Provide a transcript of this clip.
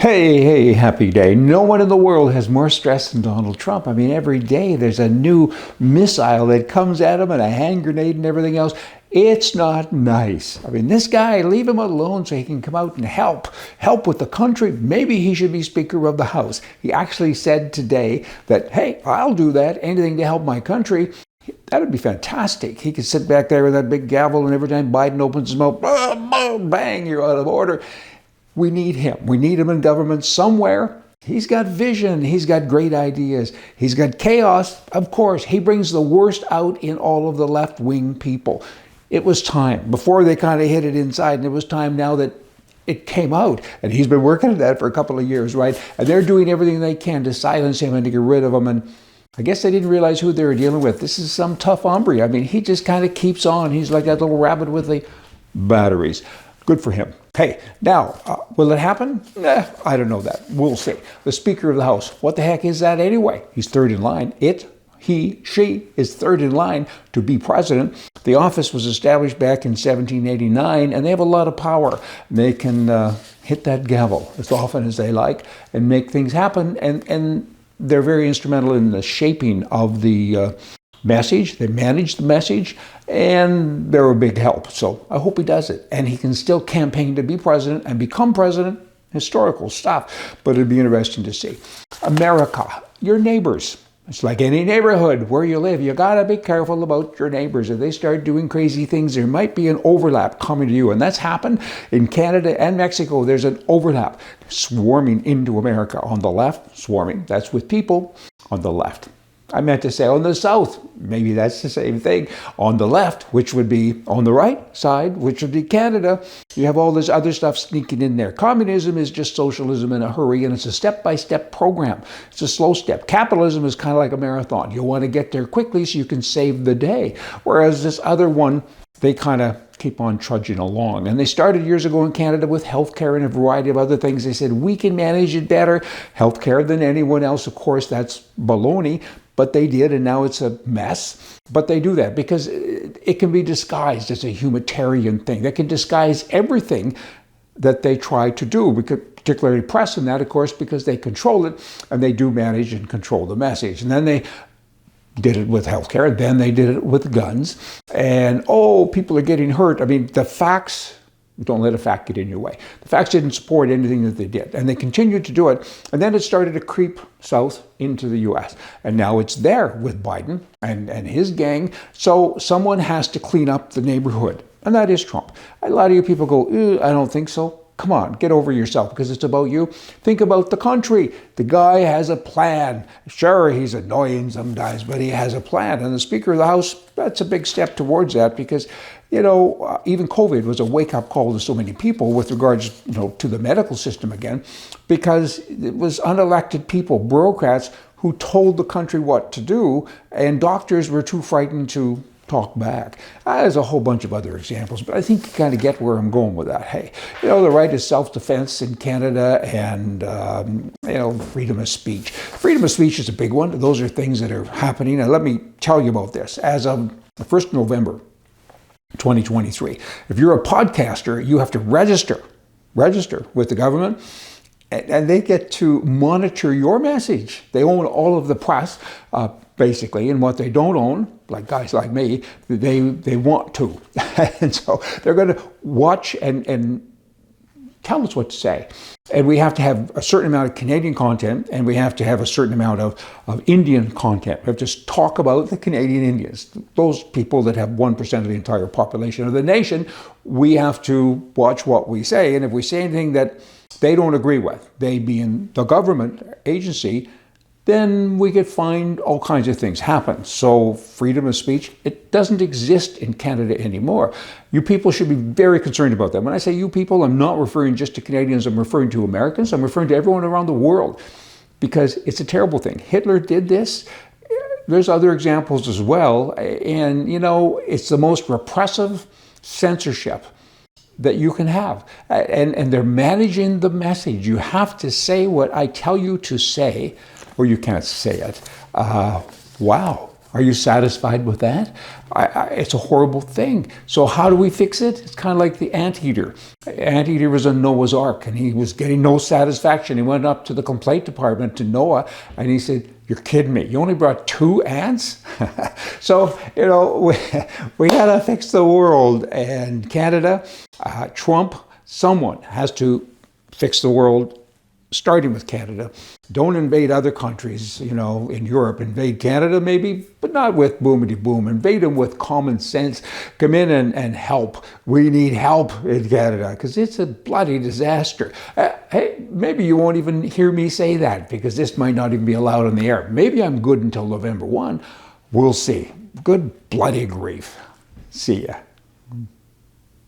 Hey, happy day. No one in the world has more stress than Donald Trump. I mean, every day there's a new missile that comes at him and a hand grenade and everything else. It's not nice. I mean, this guy, leave him alone so he can come out and help with the country. Maybe he should be Speaker of the House. He actually said today that, hey, I'll do that, anything to help my country. That would be fantastic. He could sit back there with that big gavel and every time Biden opens his mouth, bang, you're out of order. We need him. We need him in government somewhere. He's got vision. He's got great ideas. He's got chaos. Of course, he brings the worst out in all of the left-wing people. It was time. Before they kind of hid it inside, and it was time now that it came out. And he's been working at that for a couple of years, right? And they're doing everything they can to silence him and to get rid of him. And I guess they didn't realize who they were dealing with. This is some tough hombre. I mean, he just kind of keeps on. He's like that little rabbit with the batteries. Good for him. Hey, now, will it happen? I don't know that. We'll see. The Speaker of the House, what the heck is that anyway? He's third in line. She is third in line to be president. The office was established back in 1789, and they have a lot of power. They can hit that gavel as often as they like and make things happen, and they're very instrumental in the shaping of the message. They manage the message, and they're a big help. So I hope he does it. And he can still campaign to be president and become president. Historical stuff, but it'd be interesting to see. America, your neighbors. It's like any neighborhood where you live. You got to be careful about your neighbors. If they start doing crazy things, there might be an overlap coming to you. And that's happened in Canada and Mexico. There's an overlap swarming into America. On the left, swarming. That's with people on the left. I meant to say on the south, maybe that's the same thing. On the left, which would be on the right side, which would be Canada, you have all this other stuff sneaking in there. Communism is just socialism in a hurry, and it's a step-by-step program. It's a slow step. Capitalism is kind of like a marathon. You want to get there quickly so you can save the day. Whereas this other one, they kind of keep on trudging along. And they started years ago in Canada with healthcare and a variety of other things. They said, we can manage it better, healthcare than anyone else. Of course, that's baloney. But they did, and now it's a mess. But they do that because it can be disguised as a humanitarian thing. They can disguise everything that they try to do. We could particularly press on that, of course, because they control it, and they do manage and control the message. And then they did it with healthcare, and then they did it with guns. And, people are getting hurt. I mean, the facts, don't let a fact get in your way. The facts didn't support anything that they did, and they continued to do it. And then it started to creep south into the U.S. And now it's there with Biden and his gang. So someone has to clean up the neighborhood, and that is Trump. A lot of you people go, I don't think so. Come on, get over yourself because it's about you. Think about the country. The guy has a plan. Sure, he's annoying sometimes, but he has a plan. And the Speaker of the House, that's a big step towards that because, even COVID was a wake-up call to so many people with regards, to the medical system again, because it was unelected people, bureaucrats, who told the country what to do, and doctors were too frightened to talk back. There's a whole bunch of other examples, but I think you kind of get where I'm going with that. Hey, the right is self-defense in Canada and, freedom of speech. Freedom of speech is a big one. Those are things that are happening. And let me tell you about this. As of the 1st November, 2023, if you're a podcaster, you have to register with the government, and they get to monitor your message. They own all of the press, basically, and what they don't own, like guys like me, they want to. And so they're going to watch and tell us what to say. And we have to have a certain amount of Canadian content, and we have to have a certain amount of Indian content. We have to talk about the Canadian Indians, those people that have 1% of the entire population of the nation. We have to watch what we say, and if we say anything that they don't agree with, they being the government agency, then we could find all kinds of things happen. So freedom of speech, it doesn't exist in Canada anymore. You people should be very concerned about that. When I say you people, I'm not referring just to Canadians, I'm referring to Americans, I'm referring to everyone around the world, because it's a terrible thing. Hitler did this. There's other examples as well. And, it's the most repressive censorship that you can have. And they're managing the message. You have to say what I tell you to say, or you can't say it. Wow. Are you satisfied with that? It's a horrible thing. So how do we fix it? It's kind of like the anteater. Anteater was on Noah's Ark, and he was getting no satisfaction. He went up to the complaint department to Noah, and he said, "You're kidding me. You only brought 2 ants?" So, we got to fix the world. And Canada, Trump, someone has to fix the world, starting with Canada. Don't invade other countries, in Europe. Invade Canada maybe, but not with boomity boom. Invade them with common sense. Come in and help. We need help in Canada because it's a bloody disaster. Hey, maybe you won't even hear me say that because this might not even be allowed on the air. Maybe I'm good until November 1. We'll see. Good bloody grief. See ya.